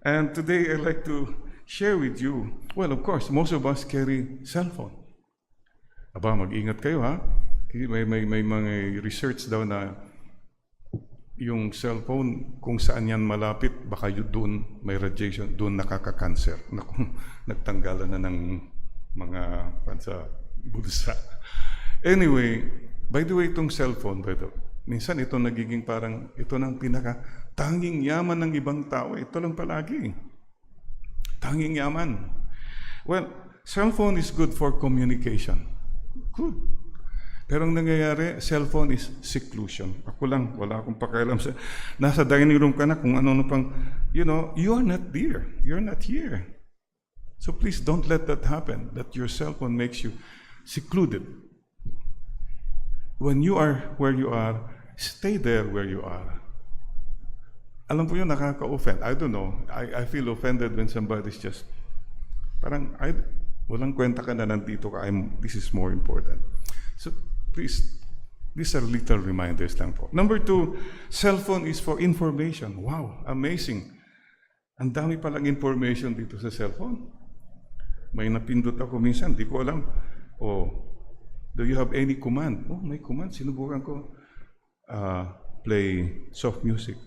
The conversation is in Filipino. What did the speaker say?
And today I'd like to share with you, well, of course, most of us carry cell phone. Aba, mag-ingat kayo ha. May mga research daw na yung cellphone, kung saan yan malapit, baka yun doon may radiation, doon nakaka-cancer. Nagtanggalan na ng mga sa bulsa. Anyway, by the way, itong cellphone, minsan ito nagiging parang, ito ng tanging yaman ng ibang tao. Ito lang palagi. Tanging yaman. Well, cellphone is good for communication. Good. Pero ang nangyayari, cellphone is seclusion. Ako lang, wala akong pakialam sa... Nasa dining room ka na kung ano pang... You know, you are not there. You're not here. So please don't let that happen, that your cellphone makes you secluded. When you are where you are, stay there where you are. Alam po yun, nakaka-offend. I don't know. I feel offended when somebody's just... Parang, walang kwenta ka na nandito ka. This is more important. So, please, these are little reminders lang po. Number 2, cellphone is for information. Wow, amazing. Ang dami palang information dito sa cellphone. May napindot ako minsan, di ko alam. Do you have any command? May command. Sinubukan ko. Play soft music.